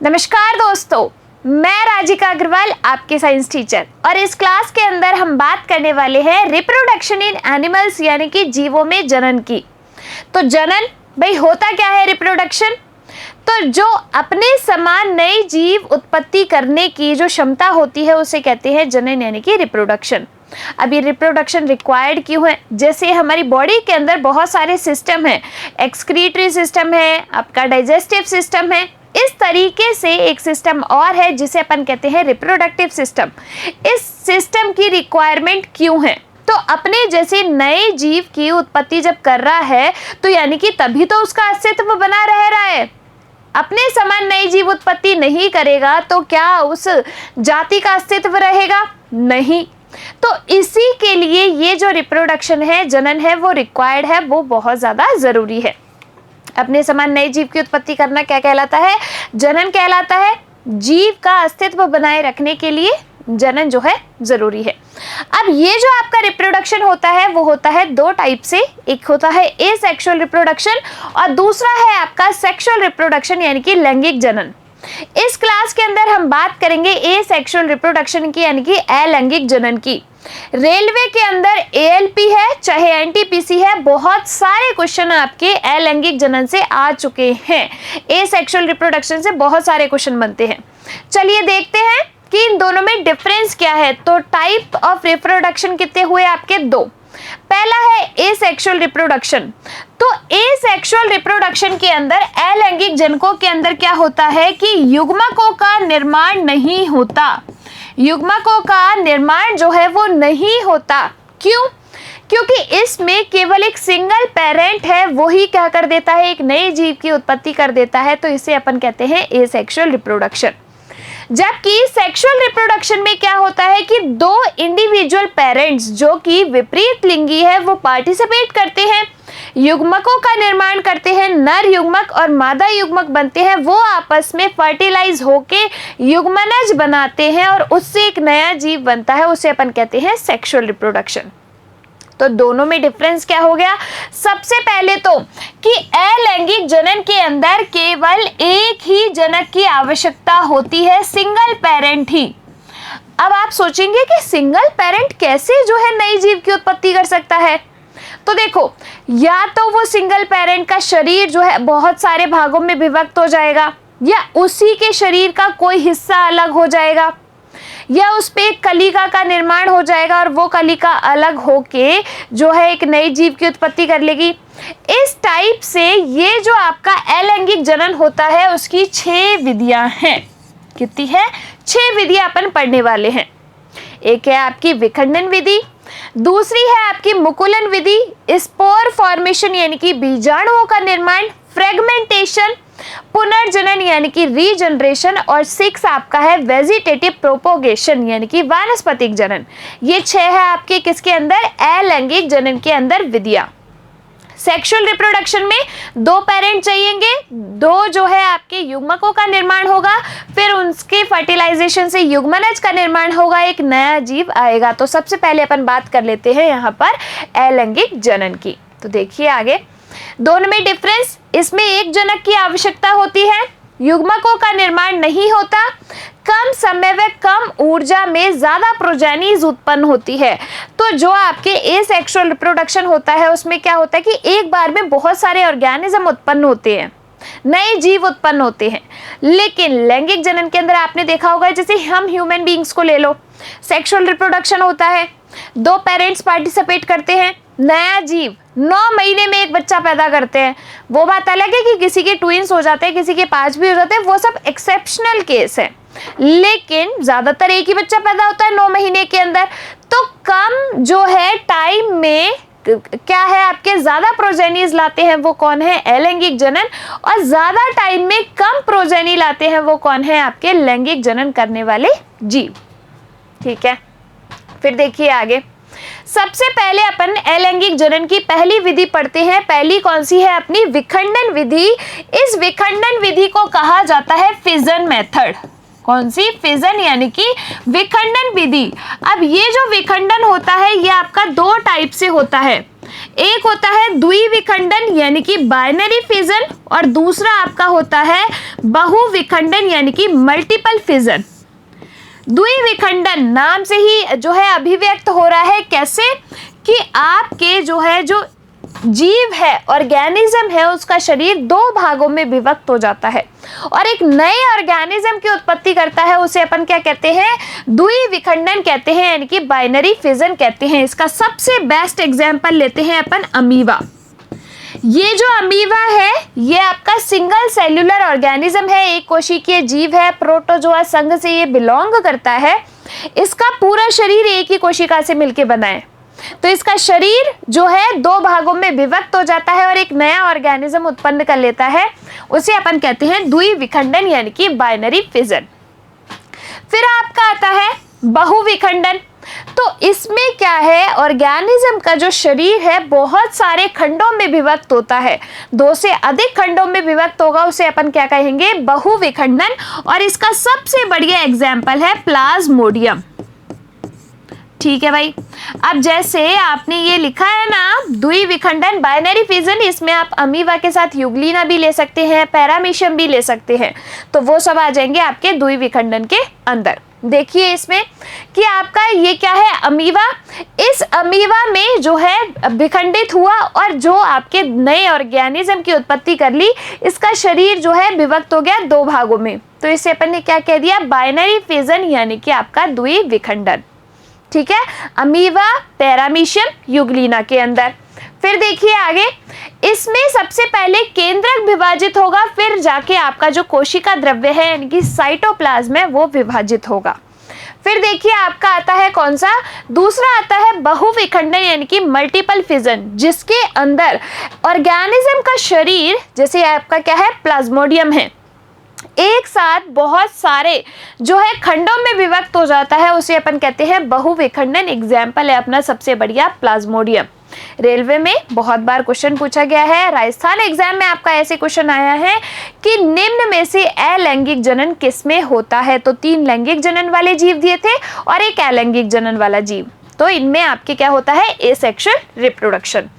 नमस्कार दोस्तों, मैं राजिका अग्रवाल आपके साइंस टीचर और इस क्लास के अंदर हम बात करने वाले हैं रिप्रोडक्शन इन एनिमल्स यानी कि जीवों में जनन की। तो जनन भाई होता क्या है? रिप्रोडक्शन तो जो अपने समान नए जीव उत्पत्ति करने की जो क्षमता होती है उसे कहते हैं जनन यानी कि रिप्रोडक्शन। अब ये रिप्रोडक्शन रिक्वायर्ड क्यों है? जैसे हमारी बॉडी के अंदर बहुत सारे सिस्टम हैं, एक्सक्रीटरी सिस्टम है, आपका डाइजेस्टिव सिस्टम है, इस तरीके से एक सिस्टम और है जिसे अपन कहते हैं रिप्रोडक्टिव सिस्टम। इस सिस्टम की रिक्वायरमेंट क्यों है? तो अपने जैसे नए जीव की उत्पत्ति जब कर रहा है तो यानी कि तभी तो उसका अस्तित्व बना रह रहा है। अपने समान नई जीव उत्पत्ति नहीं करेगा तो क्या उस जाति का अस्तित्व रहेगा? नहीं। तो इसी के लिए ये जो रिप्रोडक्शन है, जनन है, वो रिक्वायर्ड है, वो बहुत ज़्यादा ज़रूरी है। अपने समान नए जीव की उत्पत्ति करना क्या कहलाता है? जनन कहलाता है। जीव का अस्तित्व बनाए रखने के लिए जनन जो है जरूरी है। अब ये जो आपका रिप्रोडक्शन होता है वो होता है दो टाइप से, एक होता है एसेक्सुअल रिप्रोडक्शन और दूसरा है आपका सेक्सुअल रिप्रोडक्शन यानी कि लैंगिक जनन। इस क्लास के अंदर हम बात करेंगे एसेक्सुअल रिप्रोडक्शन की यानी कि अलैंगिक जनन की। रेलवे के अंदर एएलपी है चाहे एनटीपीसी है, बहुत सारे क्वेश्चन आपके अलैंगिक जनन से आ चुके हैं। एसेक्सुअल रिप्रोडक्शन से बहुत सारे क्वेश्चन बनते हैं। चलिए देखते हैं कि इन दोनों में डिफरेंस क्या है। तो टाइप ऑफ रिप्रोडक्शन कितने हुए आपके? दो। पहला है एसेक्सुअल रिप्रोडक्शन। तो एसेक्सुअल रिप्रोडक्शन के अंदर अलैंगिक जनकों के अंदर क्या होता है कि युग्मकों का निर्माण नहीं होता। युग्मकों का निर्माण जो है वो नहीं होता। क्यों? क्योंकि इसमें केवल एक सिंगल पेरेंट है, वो ही क्या कर देता है? एक नए जीव की उत्पत्ति कर देता है। तो इसे अपन कहते हैं एसेक्सुअल रिप्रोडक्शन। जबकि सेक्सुअल रिप्रोडक्शन में क्या होता है कि दो इंडिविजुअल पेरेंट्स जो कि विपरीत लिंगी है वो पार्टिसिपेट करते हैं, युग्मकों का निर्माण करते हैं, नर युग्मक और मादा युग्मक बनते हैं, वो आपस में फर्टिलाइज होके युग्मनज बनाते हैं और उससे एक नया जीव बनता है, उसे अपन कहते हैं सेक्सुअल रिप्रोडक्शन। तो दोनों में डिफरेंस क्या हो गया? सबसे पहले तो कि अलैंगिक जनन के अंदर केवल एक ही जनक की आवश्यकता होती है, सिंगल पेरेंट ही। अब आप सोचेंगे कि सिंगल पेरेंट कैसे जो है नई जीव की उत्पत्ति कर सकता है? तो देखो, या तो वो सिंगल पेरेंट का शरीर जो है बहुत सारे भागों में विभक्त हो जाएगा, या उसी के शरीर का कोई हिस्सा अलग हो जाएगा, या उस पे एक कलिका का निर्माण हो जाएगा और वो कलिका अलग होके जो है एक नई जीव की उत्पत्ति कर लेगी। इस टाइप से ये जो आपका अलैंगिक जनन होता है उसकी 6 विधियां हैं। कितनी है? 6 विधियां अपन पढ़ने वाले हैं। एक है आपकी विखंडन विधि, दूसरी है आपकी मुकुलन विधि, स्पोर फॉर्मेशन यानी कि बीजाणुओं का निर्माण, फ्रेगमेंटेशन, पुनर्जनन यानी कि रीजनरेशन, और 6 आपका है वेजिटेटिव प्रोपोगेशन यानी कि वानस्पतिक जनन। ये 6 है आपके किसके अंदर? अलैंगिक जनन के अंदर विधियां। सेक्सुअल रिप्रोडक्शन में 2 पेरेंट चाहिएंगे, 2 जो है आपके युग्मकों का निर्माण होगा, फिर उनके फर्टिलाइजेशन से युग्मनज का निर्माण होगा, एक नया जीव आएगा। तो सबसे पहले अपन बात कर लेते हैं यहाँ पर अलैंगिक जनन की। तो देखिए आगे दोनों में डिफरेंस, इसमें एक जनक की आवश्यकता होती है, युग्मकों का निर्माण नहीं होता, कम समय व कम ऊर्जा में ज्यादा प्रोजेनीज उत्पन्न होती है। तो जो आपके एसेक्सुअल रिप्रोडक्शन होता है उसमें क्या होता है कि एक बार में बहुत सारे ऑर्गेनिज्म उत्पन्न होते हैं, नए जीव उत्पन्न होते हैं। लेकिन लैंगिक जनन के अंदर आपने देखा होगा, जैसे हम ह्यूमन बींग्स को ले लो, सेक्सुअल रिप्रोडक्शन होता है, 2 पेरेंट्स पार्टिसिपेट करते हैं, नया जीव 9 महीने में एक बच्चा पैदा करते हैं। वो बात अलग है कि किसी के ट्विंस हो जाते हैं, किसी के 5 भी हो जाते हैं, वो सब एक्सेप्शनल केस है, लेकिन ज्यादातर एक ही बच्चा पैदा होता है 9 महीने के अंदर। तो कम जो है टाइम में क्या है आपके ज्यादा प्रोजेनीज लाते हैं, वो कौन है? अलैंगिक जनन। और ज्यादा टाइम में कम प्रोजेनी लाते हैं, वो कौन है? आपके लैंगिक जनन करने वाले जीव। ठीक है, फिर देखिए आगे। सबसे पहले अपन अलैंगिक जनन की पहली विधि पढ़ते हैं। पहली कौन सी है? अपनी विखंडन विधि। इस विखंडन विधि को कहा जाता है फिजन मेथड। कौन सी? फिजन यानी कि विखंडन विधि। अब ये जो विखंडन होता है ये आपका 2 टाइप से होता है। एक होता है द्विविखंडन यानी कि बाइनरी फिजन, और दूसरा आपका होता है बहुविखंडन यानी कि मल्टीपल फिजन। द्विविखंडन नाम से ही जो है अभिव्यक्त हो रहा है, कैसे कि आपके जो जीव है, ऑर्गेनिज्म है, उसका शरीर दो भागों में विभक्त हो जाता है और एक नए ऑर्गेनिज्म की उत्पत्ति करता है, उसे अपन क्या कहते हैं, द्विविखंडन कहते हैं, यानी कि बाइनरी फिजन कहते हैं। इसका सबसे बेस्ट एग्जांपल लेते हैं अपन अमीबा। ये जो अमीबा है ये आपका सिंगल सेल्यूलर ऑर्गेनिज्म है, एक कोशिकीय जीव है, प्रोटोजोआ संघ से ये बिलोंग करता है। इसका पूरा शरीर एक ही कोशिका से मिलकर बना है, तो इसका शरीर जो है दो भागों में विभक्त हो जाता है और एक नया ऑर्गेनिज्म उत्पन्न कर लेता है, उसे अपन कहते हैं द्विविखंडन यानी कि बाइनरी फिजन। फिर आपका आता है बहुविखंडन। तो इसमें क्या है, ऑर्गेनिज्म का जो शरीर है बहुत सारे खंडों में विभक्त होता है, दो से अधिक खंडों में विभक्त होगा, उसे अपन क्या कहेंगे, बहुविखंडन। और इसका सबसे बढ़िया एग्जाम्पल है प्लाज्मोडियम। ठीक है भाई। अब जैसे आपने ये लिखा है ना द्विविखंडन बाइनरी फिजन, इसमें आप अमीबा के साथ यूग्लिना भी ले सकते हैं, पैरामीशियम भी ले सकते हैं, तो वो सब आ जाएंगे आपके द्विविखंडन के अंदर। देखिए इसमें कि आपका ये क्या है, अमीबा। इस अमीबा में जो है विखंडित हुआ और जो आपके नए ऑर्गेनिज्म की उत्पत्ति कर ली, इसका शरीर जो है विभक्त हो गया दो भागों में, तो इसे अपन ने क्या कह दिया, बाइनरी फिजन यानी कि आपका द्विविखंडन। ठीक है, अमीबा, पैरामीशियम, यूग्लिना के अंदर। फिर देखिए आगे, इसमें सबसे पहले केंद्रक विभाजित होगा, फिर जाके आपका जो कोशिका द्रव्य है यानी कि साइटोप्लाज्म है वो विभाजित होगा। फिर देखिए आपका आता है कौन सा, दूसरा आता है बहुविखंडन यानी कि मल्टीपल फिजन, जिसके अंदर ऑर्गेनिज्म का शरीर, जैसे आपका क्या है प्लाज्मोडियम है, एक साथ बहुत सारे जो है खंडों में विभक्त हो जाता है, उसे अपन कहते हैं बहुविखंडन। एग्जाम्पल है अपना सबसे बढ़िया प्लाज्मोडियम। रेलवे में बहुत बार क्वेश्चन पूछा गया है, राजस्थान एग्जाम में आपका ऐसे क्वेश्चन आया है कि निम्न में से अलैंगिक जनन किसमें होता है, तो 3 लैंगिक जनन वाले जीव दिए थे और एक अलैंगिक जनन वाला जीव, तो इनमें आपके क्या होता है, एसेक्सुअल रिप्रोडक्शन।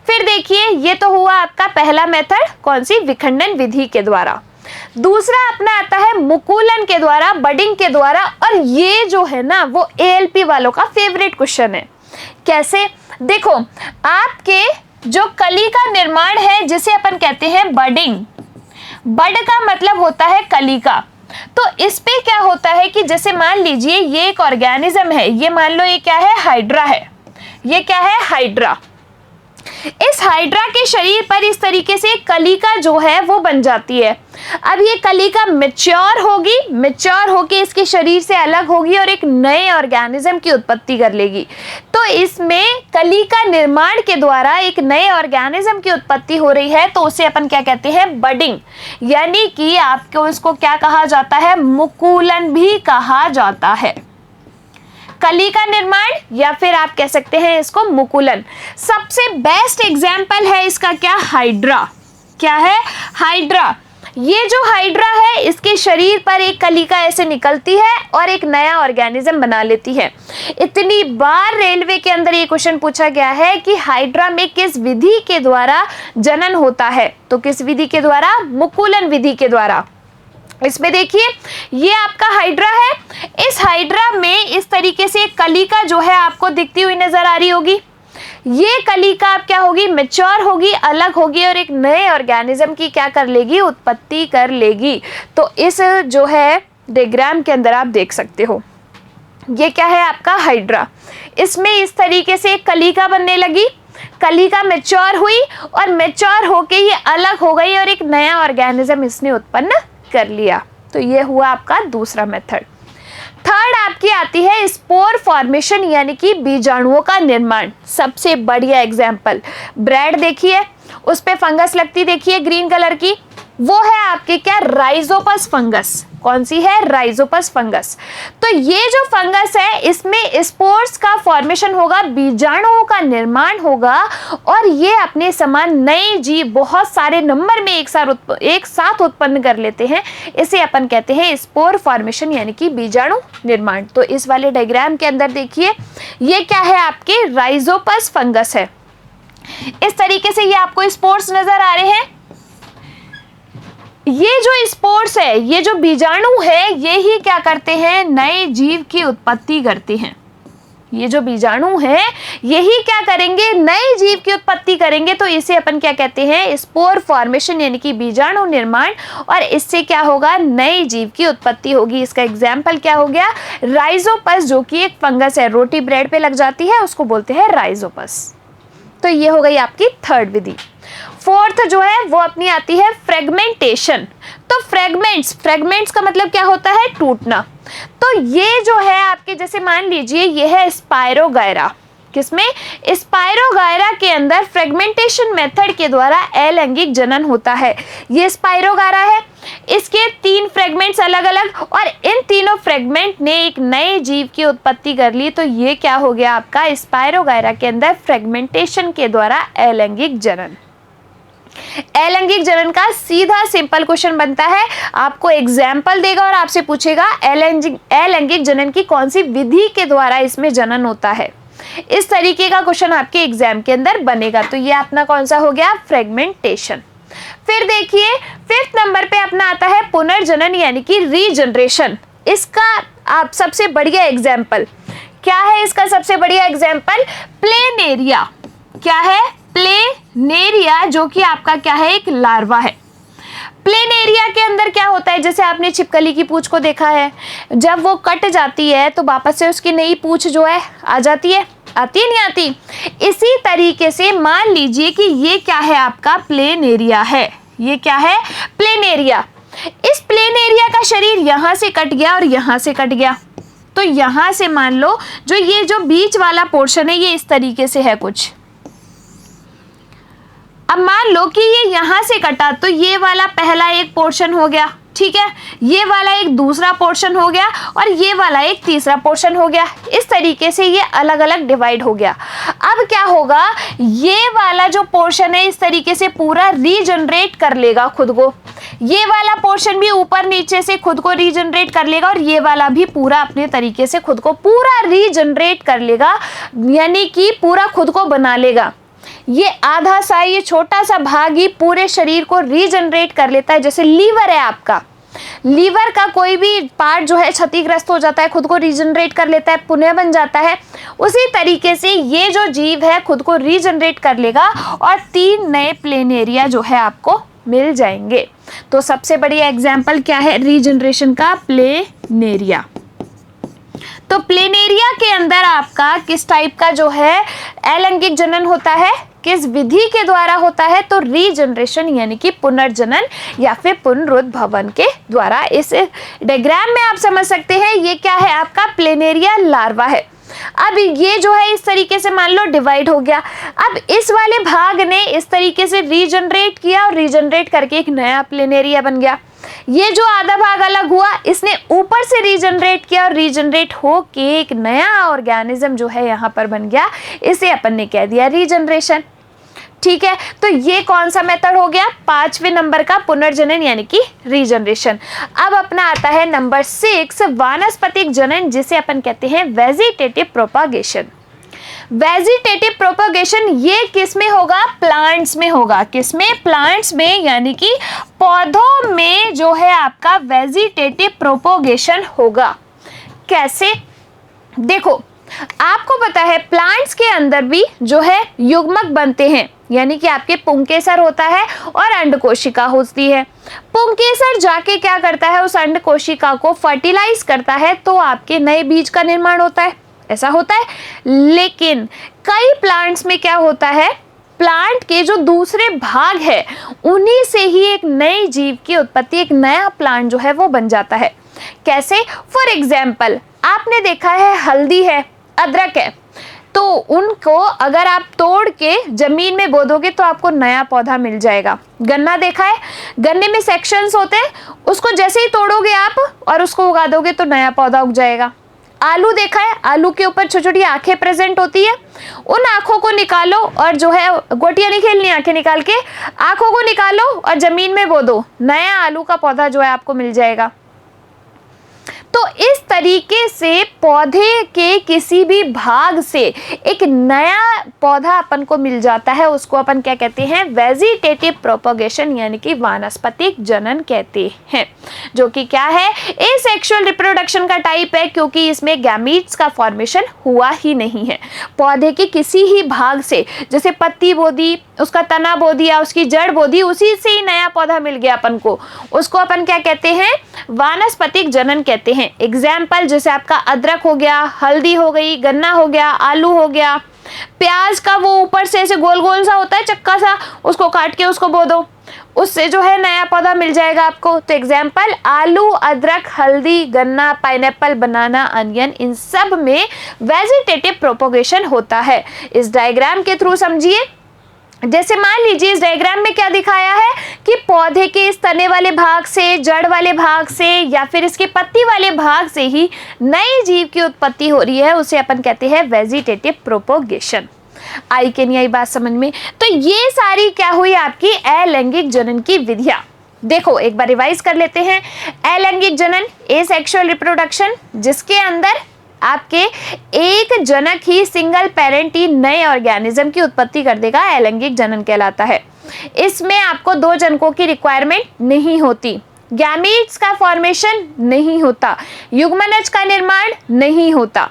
फिर देखिए ये तो हुआ आपका पहला मेथड, कौन सी, विखंडन विधि के द्वारा। दूसरा अपना आता है मुकुलन के द्वारा, बडिंग के द्वारा, और ये जो है ना वो एएलपी वालों का फेवरेट क्वेश्चन है। कैसे, देखो आपके जो कली का निर्माण है जिसे अपन कहते हैं बडिंग, बड का मतलब होता है कली का, तो इस पे क्या होता है कि जैसे मान लीजिए ये एक ऑर्गेनिज्म है, ये मान लो ये क्या है, हाइड्रा है, ये क्या है, हाइड्रा। इस हाइड्रा के शरीर पर इस तरीके से कलिका जो है वो बन जाती है। अब ये कलिका मैच्योर होगी, मैच्योर होके इसके शरीर से अलग होगी और एक नए ऑर्गेनिज्म की उत्पत्ति कर लेगी। तो इसमें कलिका निर्माण के द्वारा एक नए ऑर्गेनिज्म की उत्पत्ति हो रही है, तो उसे अपन क्या कहते हैं, बडिंग, यानी कि आपको इसको क्या कहा जाता है, मुकुलन भी कहा जाता है। कली का निर्माण या फिर आप कह सकते हैं इसको मुकुलन। सबसे बेस्ट एग्जाम्पल है इसका क्या, हाइड्रा। क्या है, हाइड्रा। ये जो हाइड्रा है इसके शरीर पर एक कलिका ऐसे निकलती है और एक नया ऑर्गेनिज्म बना लेती है। इतनी बार रेलवे के अंदर ये क्वेश्चन पूछा गया है कि हाइड्रा में किस विधि के द्वारा जनन होता है, तो किस विधि के द्वारा, मुकुलन विधि के द्वारा। इसमें देखिए ये आपका हाइड्रा है, इस हाइड्रा में इस तरीके से कलिका जो है आपको दिखती हुई नजर आ रही होगी। ये कलिका अब क्या होगी, मैच्योर होगी, अलग होगी और एक नए ऑर्गेनिज्म की क्या कर लेगी, उत्पत्ति कर लेगी। तो इस जो है डायग्राम के अंदर आप देख सकते हो, ये क्या है आपका हाइड्रा, इसमें इस तरीके से एक कलिका बनने लगी, कलिका मैच्योर हुई और मैच्योर होके ये अलग हो गई और एक नया ऑर्गेनिज्म इसने उत्पन्न कर लिया। तो ये हुआ आपका दूसरा मेथड। थर्ड आपकी आती है स्पोर फॉर्मेशन यानी कि बीजाणुओं का निर्माण। सबसे बढ़िया एग्जाम्पल ब्रेड देखिए, उस पे फंगस लगती देखिए ग्रीन कलर की, वो है आपके क्या, राइजोपस फंगस। कौन सी है, राइजोपस फंगस। तो ये जो फंगस है इसमें स्पोर्स का फॉर्मेशन होगा, बीजाणुओं का निर्माण होगा और ये अपने समान नए जीव बहुत सारे नंबर में एक साथ उत्पन्न कर लेते हैं। इसे अपन कहते हैं स्पोर फॉर्मेशन यानी कि बीजाणु निर्माण। तो इस वाले डायग्राम के अंदर देखिए ये क्या है, आपके राइजोपस फंगस है। इस तरीके से ये आपको स्पोर्स नजर आ रहे हैं। ये जो स्पोर्स है, ये जो बीजाणु है, ये ही क्या करते हैं, नए जीव की उत्पत्ति करते हैं। ये जो बीजाणु है यही क्या करेंगे, नए जीव की उत्पत्ति करेंगे। तो इसे अपन क्या कहते हैं, स्पोर फॉर्मेशन, यानी कि बीजाणु निर्माण। और इससे क्या होगा, नए जीव की उत्पत्ति होगी। इसका एग्जाम्पल क्या हो गया, राइजोपस, जो कि एक फंगस है, रोटी ब्रेड पे लग जाती है, उसको बोलते हैं राइजोपस। तो ये हो गई आपकी थर्ड विधि। फोर्थ जो है वो अपनी आती है फ्रेगमेंटेशन। तो फ्रेगमेंट्स का मतलब क्या होता है, टूटना। तो ये जो है आपके, जैसे मान लीजिए ये है स्पायरोगायरा, किसमें, स्पायरोगायरा के अंदर फ्रेगमेंटेशन मेथड के द्वारा अलैंगिक जनन होता है। ये स्पायरोगायरा है, इसके 3 फ्रेगमेंट्स अलग अलग, और इन तीनों फ्रेगमेंट ने एक नए जीव की उत्पत्ति कर ली। तो ये क्या हो गया आपका, स्पायरोगायरा के अंदर फ्रेगमेंटेशन के द्वारा अलैंगिक जनन। अलैंगिक जनन का सीधा सिंपल क्वेश्चन बनता है, आपको एग्जाम्पल देगा और आपसे पूछेगा अलैंगिक जनन की कौन सी विधि के द्वारा इसमें जनन होता है। इस तरीके का क्वेश्चन आपके एग्जाम के अंदर बनेगा। तो ये अपना कौन सा हो गया, फ्रेगमेंटेशन। फिर देखिए 5th नंबर पे अपना आता है पुनर्जनन, यानी कि रीजनरेशन। इसका आप सबसे बढ़िया एग्जाम्पल क्या है, इसका सबसे बढ़िया एग्जाम्पल प्लेनेरिया। क्या है, प्लेनेरिया, जो कि आपका क्या है, एक लार्वा है। प्लेनेरिया के अंदर क्या होता है, जैसे आपने छिपकली की पूंछ को देखा है, जब वो कट जाती है तो वापस से उसकी नई पूंछ जो है आ जाती है, आती है नहीं आती। इसी तरीके से मान लीजिए कि ये क्या है, आपका प्लेनेरिया है। ये क्या है, प्लेनेरिया। इस प्लेनेरिया का शरीर यहां से कट गया और यहां से कट गया। तो यहां से मान लो जो ये जो बीच वाला पोर्शन है, ये इस तरीके से है कुछ। अब मान लो कि ये यहां से कटा, तो ये वाला पहला एक पोर्शन हो गया, ठीक है, ये वाला एक दूसरा पोर्शन हो गया, और ये वाला एक तीसरा पोर्शन हो गया। इस तरीके से ये अलग अलग डिवाइड हो गया। अब क्या होगा, ये वाला जो पोर्शन है इस तरीके से पूरा रीजनरेट कर लेगा खुद को। ये वाला पोर्शन भी ऊपर नीचे से खुद को रीजनरेट कर लेगा, और ये वाला भी पूरा अपने तरीके से खुद को पूरा रीजनरेट कर लेगा, यानी कि पूरा खुद को बना लेगा। ये आधा सा, ये छोटा सा भाग ही पूरे शरीर को रीजनरेट कर लेता है। जैसे लीवर है आपका, लीवर का कोई भी पार्ट जो है क्षतिग्रस्त हो जाता है, खुद को रीजनरेट कर लेता है, पुनः बन जाता है। उसी तरीके से ये जो जीव है खुद को रीजनरेट कर लेगा, और 3 नए प्लेनेरिया जो है आपको मिल जाएंगे। तो सबसे बढ़िया एग्जाम्पल क्या है रीजनरेशन का, प्लेनेरिया। तो प्लेनेरिया के अंदर आपका किस टाइप का जो है अलैंगिक जनन होता है, किस विधि के द्वारा होता है, तो रीजनरेशन यानी कि पुनर्जनन या फिर पुनरुद्भवन के द्वारा। इस डायग्राम में आप समझ सकते हैं ये क्या है, आपका प्लेनेरिया लार्वा है। अब ये जो है इस तरीके से मान लो डिवाइड हो गया। अब इस वाले भाग ने इस तरीके से रीजनरेट किया और रीजनरेट करके एक नया प्लेनेरिया बन गया। ये जो आधा भाग अलग हुआ, इसने ऊपर से रीजनरेट किया और रीजनरेट होके एक नया ऑर्गेनिज्म जो है यहाँ पर बन गया। इसे अपन ने कह दिया रीजनरेशन। ठीक है, तो ये कौन सा मेथड हो गया, 5वें नंबर का पुनर्जनन यानी कि रीजनरेशन। अब अपना आता है नंबर 6 वानस्पतिक जनन, जिसे अपन कहते हैं वेजिटेटिव प्रोपागेशन। वेजिटेटिव प्रोपागेशन ये किस में होगा, प्लांट्स में होगा। किसमें, प्लांट्स में, यानी कि पौधों में जो है आपका वेजिटेटिव प्रोपागेशन होगा। कैसे, देखो आपको पता है प्लांट्स के अंदर भी जो है युग्मक बनते हैं, यानी कि आपके पुंकेसर होता है और अंडकोशिका होती है। पुंकेसर जाके क्या करता है, उस अंडकोशिका को फर्टिलाइज करता है, तो आपके नए बीज का निर्माण होता है, ऐसा होता है। लेकिन कई प्लांट्स में क्या होता है, प्लांट के जो दूसरे भाग है उन्हीं से ही एक नए जीव की उत्पत्ति, एक नया प्लांट जो है वो बन जाता है। कैसे, फॉर एग्जाम्पल आपने देखा है हल्दी है, अदरक है, तो उनको अगर आप तोड़ के जमीन में बो दोगे तो आपको नया पौधा मिल जाएगा। गन्ना देखा है, गन्ने में सेक्शंस होते हैं, उसको जैसे ही तोड़ोगे आप और उसको उगा दोगे तो नया पौधा उग जाएगा। आलू देखा है, आलू के ऊपर छोटी छोटी आंखें प्रेजेंट होती है, उन आंखों को निकालो और जो है गोटियां नहीं खेलनी, आंखें निकाल के आंखों को निकालो और जमीन में बो दो, नया आलू का पौधा जो है आपको मिल जाएगा। तो इस तरीके से पौधे के किसी भी भाग से एक नया पौधा अपन को मिल जाता है, उसको अपन क्या कहते हैं, वेजिटेटिव प्रोपगेशन यानी कि वानस्पतिक जनन कहते हैं, जो कि क्या है, एसेक्सुअल रिप्रोडक्शन का टाइप है, क्योंकि इसमें गैमीट्स का फॉर्मेशन हुआ ही नहीं है। पौधे के किसी ही भाग से, जैसे पत्ती बोदी, उसका तना बोदी या उसकी जड़ बोदी, उसी से ही नया पौधा मिल गया अपन को, उसको अपन क्या कहते हैं, वानस्पतिक जनन कहते हैं। एग्जाम्पल जैसे आपका अदरक हो गया, हल्दी हो गई, गन्ना हो गया, आलू हो गया, प्याज का वो ऊपर से ऐसे गोल गोल सा होता है चक्का सा, उसको काट के उसको बो दो, उससे जो है नया पौधा मिल जाएगा आपको। तो एग्जाम्पल आलू, अदरक, हल्दी, गन्ना, पाइनएप्पल, बनाना, अनियन, इन सब में वेजिटेटिव प्रोपोगेशन होता है। इस डायग्राम के थ्रू समझिए। जैसे मान लीजिए इस डायग्राम में क्या दिखाया है कि पौधे के इस तने वाले भाग से, जड़ वाले भाग से या फिर इसके पत्ती वाले भाग से ही नए जीव की उत्पत्ति हो रही है, उसे अपन कहते हैं वेजिटेटिव प्रोपोगेशन। आई कि नहीं आई बात समझ में? तो ये सारी क्या हुई आपकी अलैंगिक जनन की विधियां। देखो एक बार रिवाइज कर लेते हैं। अलैंगिक जनन, एसेक्सुअल रिप्रोडक्शन, जिसके अंदर आपके एक जनक ही, सिंगल पेरेंट ही नए ऑर्गेनिज्म की उत्पत्ति कर देगा, अलैंगिक जनन कहलाता है। इसमें आपको दो जनकों की रिक्वायरमेंट नहीं होती, गैमीट्स का फॉर्मेशन नहीं होता, युग्मनज का निर्माण नहीं होता।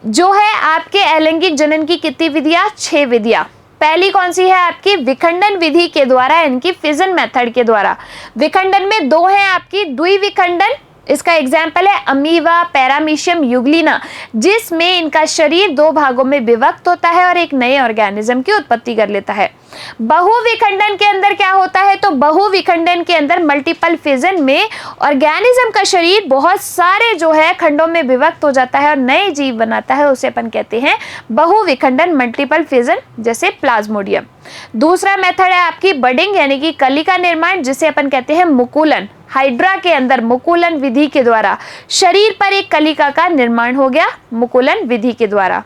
जो है आपके अलैंगिक जनन की कितनी विधियां, 6 विधियां। पहली कौन सी है आपकी, विखंडन विधि के द्वारा, इनकी फिजन मेथड के द्वारा। विखंडन में 2 है आपकी, द्विविखंडन, इसका एग्जाम्पल है अमीबा, पैरामीशियम, युग्लिना, जिसमें इनका शरीर 2 भागों में विभक्त होता है और एक नए ऑर्गेनिज्म की उत्पत्ति कर लेता है। बहुविखंडन के अंदर क्या होता है, तो बहुविखंडन के अंदर मल्टीपल फिजन में ऑर्गेनिज्म का शरीर बहुत सारे जो है खंडों में विभक्त हो जाता है और नए जीव बनाता है, उसे अपन कहते हैं बहुविखंडन, मल्टीपल फिजन, जैसे प्लाज्मोडियम। दूसरा मेथड है आपकी बडिंग यानी कि कली का निर्माण, जिसे अपन कहते हैं मुकुलन। हाइड्रा के अंदर मुकुलन विधि के द्वारा शरीर पर एक कलिका का निर्माण हो गया, मुकुलन विधि के द्वारा।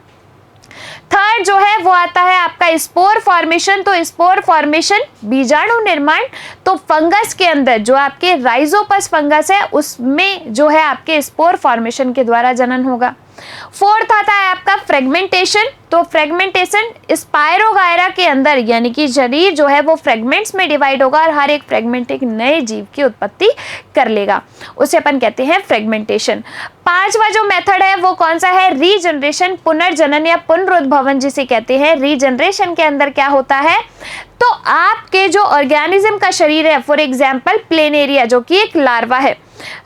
थर्ड जो है वो आता है आपका स्पोर फॉर्मेशन। तो स्पोर फॉर्मेशन, बीजाणु निर्माण, तो फंगस के अंदर जो आपके राइजोपस फंगस है उसमें जो है आपके स्पोर फॉर्मेशन के द्वारा जनन होगा। फोर्थ आता है आपका फ्रेगमेंटेशन। तो फ्रेगमेंटेशन स्पायरोगायरा के अंदर यानी कि शरीर जो है वो फ्रेगमेंट्स में डिवाइड होगा और हर एक फ्रेगमेंट एक नए जीव की उत्पत्ति कर लेगा, उसे अपन कहते हैं फ्रेगमेंटेशन। 5वां जो मेथड है वो कौन सा है, रीजनरेशन, पुनर्जनन या पुनरुद्भवन जिसे कहते हैं। रीजनरेशन के अंदर क्या होता है, तो आपके जो ऑर्गेनिज्म का शरीर है, फॉर एग्जाम्पल प्लेनेरिया जो कि एक लार्वा है,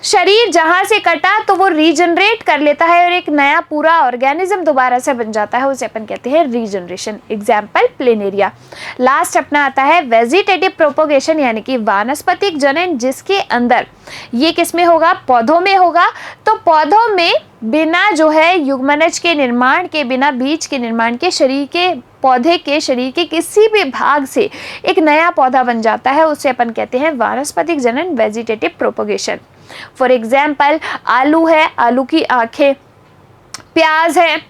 शरीर जहां से कटा तो वो रीजनरेट कर लेता है और एक नया पूरा ऑर्गेनिज्म दोबारा से बन जाता है, उसे अपन कहते हैं रीजनरेशन। Example planaria. लास्ट अपना आता है वेजिटेटिव प्रोपोगेशन यानी कि वानस्पतिक जनन, जिसके अंदर ये किसमें होगा, पौधों में होगा। तो पौधों में बिना जो है युग्मनज के निर्माण के, बिना बीज के निर्माण के, शरीर के, पौधे के शरीर के किसी भी भाग से एक नया पौधा बन जाता है, उसे अपन कहते हैं वानस्पतिक जनन, वेजिटेटिव प्रोपोगेशन। फॉर एग्जाम्पल आलू है, आलू की आंखें, प्याज है,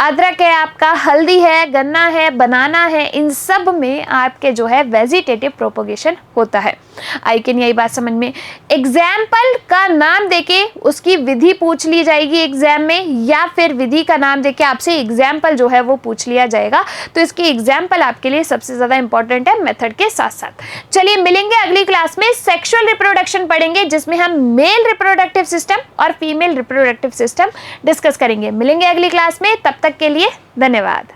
अदरक है आपका, हल्दी है, गन्ना है, बनाना है, इन सब में आपके जो है वेजिटेटिव प्रोपोगेशन होता है। आई कि नहीं आई बात समझ में? एग्जाम्पल का नाम देके उसकी विधि पूछ ली जाएगी एग्जाम में, या फिर विधि का नाम देके आपसे एग्जाम्पल जो है वो पूछ लिया जाएगा। तो इसकी एग्जाम्पल आपके लिए सबसे ज्यादा इंपॉर्टेंट है मेथड के साथ साथ। चलिए मिलेंगे अगली क्लास में, सेक्सुअल रिप्रोडक्शन पढ़ेंगे जिसमें हम मेल रिप्रोडक्टिव सिस्टम और फीमेल रिप्रोडक्टिव सिस्टम डिस्कस करेंगे। मिलेंगे अगली क्लास में, तब तक के लिए धन्यवाद।